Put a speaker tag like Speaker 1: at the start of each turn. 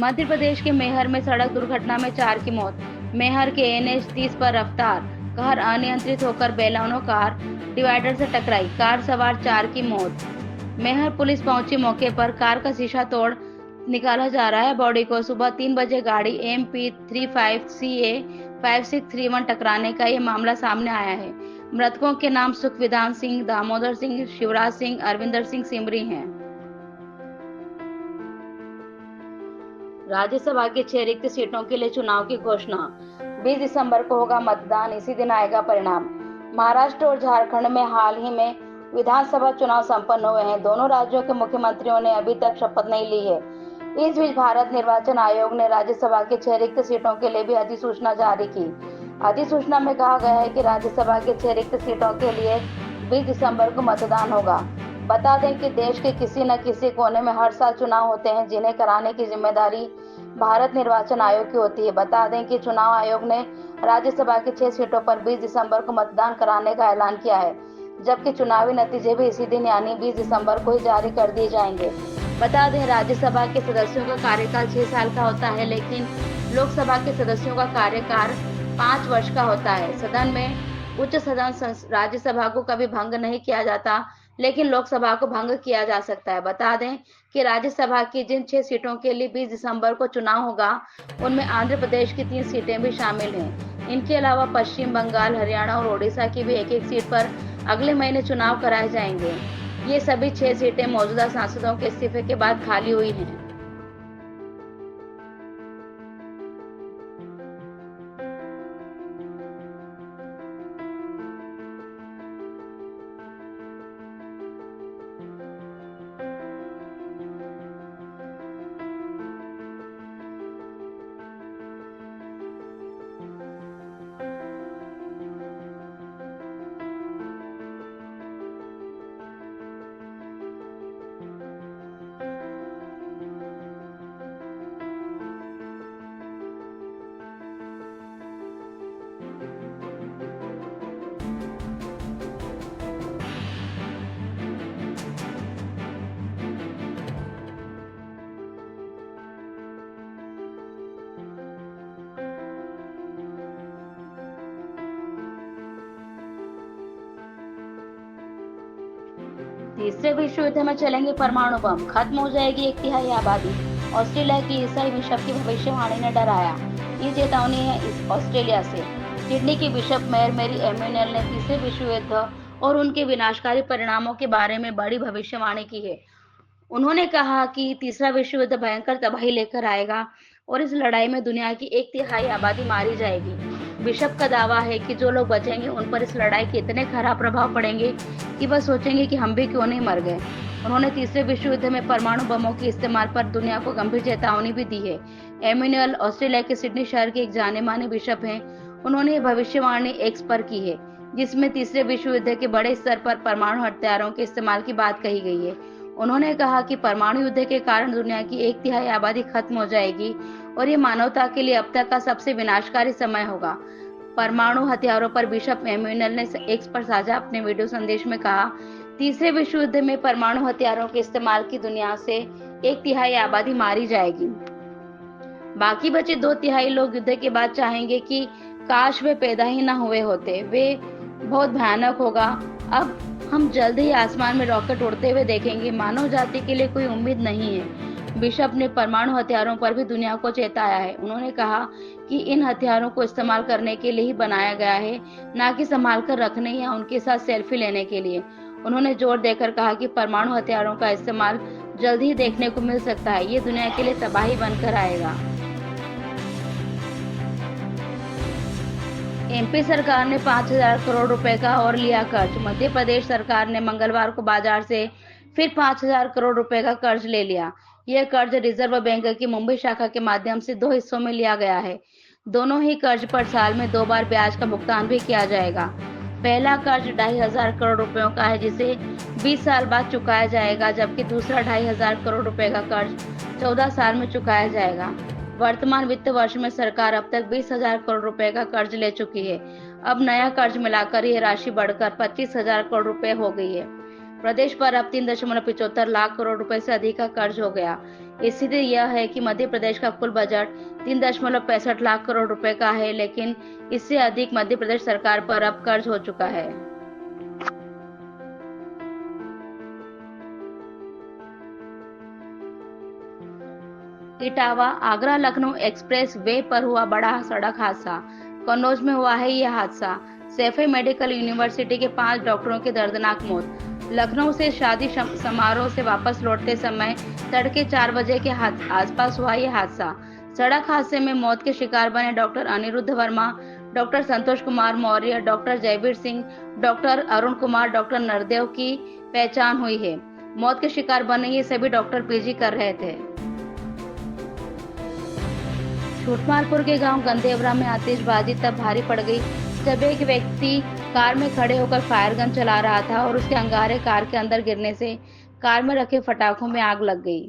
Speaker 1: मध्य प्रदेश के मैहर में सड़क दुर्घटना में 4 की मौत। मैहर के एनएच 30 पर रफ्तार कार अनियंत्रित होकर बेलानो कार डिवाइडर से टकराई, कार सवार 4 की मौत। मैहर पुलिस पहुंची मौके पर, कार का शीशा तोड़ निकाला जा रहा है बॉडी को। सुबह 3 बजे गाड़ी MP35CA 5631 टकराने का ये मामला सामने आया है। मृतकों के नाम सुखविधान सिंह, दामोदर सिंह, शिवराज सिंह, अरविंदर सिंह सिमरी हैं। राज्यसभा की 6 रिक्त सीटों के लिए चुनाव की घोषणा। 20 दिसंबर को होगा मतदान, इसी दिन आएगा परिणाम। महाराष्ट्र और झारखंड में हाल ही में विधानसभा चुनाव संपन्न हुए हैं। दोनों राज्यों के मुख्यमंत्रियों ने अभी तक शपथ नहीं ली है। इस बीच भारत निर्वाचन आयोग ने राज्यसभा की 6 रिक्त सीटों के लिए भी अधिसूचना जारी की। अधिसूचना में कहा गया है कि राज्यसभा की 6 रिक्त सीटों के लिए 20 दिसंबर को मतदान होगा। बता दें कि देश के किसी न किसी कोने में हर साल चुनाव होते हैं, जिन्हें कराने की जिम्मेदारी भारत निर्वाचन आयोग की होती है। बता दें कि चुनाव आयोग ने राज्यसभा की 6 सीटों पर 20 दिसंबर को मतदान कराने का ऐलान किया है, जबकि चुनावी नतीजे भी इसी दिन यानी 20 दिसंबर को ही जारी कर दिए जाएंगे। बता दें, राज्यसभा के सदस्यों का कार्यकाल 6 साल का होता है, लेकिन लोकसभा के सदस्यों का कार्यकाल 5 वर्ष का होता है। सदन में उच्च सदन राज्यसभा को कभी भंग नहीं किया जाता, लेकिन लोकसभा को भंग किया जा सकता है। बता दें कि राज्यसभा की जिन 6 सीटों के लिए 20 दिसंबर को चुनाव होगा, उनमें आंध्र प्रदेश की 3 सीटें भी शामिल हैं। इनके अलावा पश्चिम बंगाल, हरियाणा और ओडिशा की भी एक-एक सीट पर अगले महीने चुनाव कराए जाएंगे। ये सभी 6 सीटें मौजूदा सांसदों के इस्तीफे के बाद खाली हुई हैं। तीसरे विश्व युद्ध में चलेंगे परमाणु बम, खत्म हो जाएगी 1/3 आबादी। ऑस्ट्रेलिया की ईसाई बिशप की भविष्यवाणी ने डराया। ये चेतावनी है इस ऑस्ट्रेलिया से। सिडनी की बिशप मैरी एम्यूनल ने तीसरे विश्व युद्ध और उनके विनाशकारी परिणामों के बारे में बड़ी भविष्यवाणी की है। उन्होंने कहा कि तीसरा विश्व युद्ध भयंकर तबाही लेकर आएगा और इस लड़ाई में दुनिया की 1/3 आबादी मारी जाएगी। बिशप का दावा है कि जो लोग बचेंगे उन पर इस लड़ाई के इतने खराब प्रभाव पड़ेंगे कि वह सोचेंगे कि हम भी क्यों नहीं मर गए। उन्होंने तीसरे विश्व युद्ध में परमाणु बमों के इस्तेमाल पर दुनिया को गंभीर चेतावनी भी दी है। एम्यूनल ऑस्ट्रेलिया के सिडनी शहर के एक जाने माने बिशप हैं। उन्होंने ये भविष्यवाणी एक्स पर की है, जिसमें तीसरे विश्व युद्ध के बड़े स्तर पर परमाणु हथियारों के इस्तेमाल की बात कही गई है। उन्होंने कहा कि परमाणु युद्ध के कारण दुनिया की 1/3 आबादी खत्म हो जाएगी और ये मानवता के लिए अब तक का सबसे विनाशकारी समय होगा। परमाणु हथियारों पर बिशप एम्यूनल ने एक्स पर साझा अपने वीडियो संदेश में कहा, तीसरे विश्व युद्ध में परमाणु हथियारों के इस्तेमाल की दुनिया से 1/3 आबादी मारी जाएगी। बाकी बचे 2/3 लोग युद्ध के बाद चाहेंगे कि काश वे पैदा ही ना हुए होते। वे बहुत भयानक होगा। अब हम जल्द ही आसमान में रॉकेट उड़ते हुए देखेंगे। मानव जाति के लिए कोई उम्मीद नहीं है। बिशप ने परमाणु हथियारों पर भी दुनिया को चेताया है। उन्होंने कहा कि इन हथियारों को इस्तेमाल करने के लिए ही बनाया गया है, ना कि संभाल कर रखने या उनके साथ सेल्फी लेने के लिए। उन्होंने जोर देकर कहा कि परमाणु हथियारों का इस्तेमाल जल्द ही देखने को मिल सकता है। ये दुनिया के लिए तबाही बनकर आएगा। एमपी सरकार ने 5,000 करोड़ रुपए का और लिया कर्ज। मध्य प्रदेश सरकार ने मंगलवार को बाजार से फिर 5,000 करोड़ रुपए का कर्ज ले लिया। यह कर्ज रिजर्व बैंक की मुंबई शाखा के माध्यम से 2 हिस्सों में लिया गया है। दोनों ही कर्ज पर साल में 2 बार ब्याज का भुगतान भी किया जाएगा। पहला कर्ज 2,500 करोड़ रुपयों का है, जिसे 20 साल बाद चुकाया जाएगा, जबकि दूसरा 2,500 करोड़ रुपए का कर्ज 14 साल में चुकाया जाएगा। वर्तमान वित्त वर्ष में सरकार अब तक 20,000 करोड़ रुपए का कर्ज ले चुकी है। अब नया कर्ज मिलाकर यह राशि बढ़कर 25,000 करोड़ रुपए हो गई है। प्रदेश पर अब 3.75 लाख करोड़ रुपए से अधिक का कर्ज हो गया। स्थिति यह है कि मध्य प्रदेश का कुल बजट 3.65 लाख करोड़ रुपए का है, लेकिन इससे अधिक मध्य प्रदेश सरकार पर अब कर्ज हो चुका है। इटावा आगरा लखनऊ एक्सप्रेस वे पर हुआ बड़ा सड़क हादसा। कन्नौज में हुआ है यह हादसा। सैफई मेडिकल यूनिवर्सिटी के 5 डॉक्टरों की दर्दनाक मौत। लखनऊ से शादी समारोह से वापस लौटते समय तड़के 4 बजे के आसपास हुआ यह हादसा। सड़क हादसे में मौत के शिकार बने doctor Aniruddh Verma, doctor Santosh Kumar Maurya, doctor Jaiveer Singh, doctor Arun Kumar, doctor Nardev की पहचान हुई है। मौत के शिकार बने ये सभी डॉक्टर पीजी कर रहे थे। छूटमालपुर के गांव गंदेवरा में आतिशबाजी तब भारी पड़ गई जब एक व्यक्ति कार में खड़े होकर फायर गन चला रहा था और उसके अंगारे कार के अंदर गिरने से कार में रखे पटाखों में आग लग गई।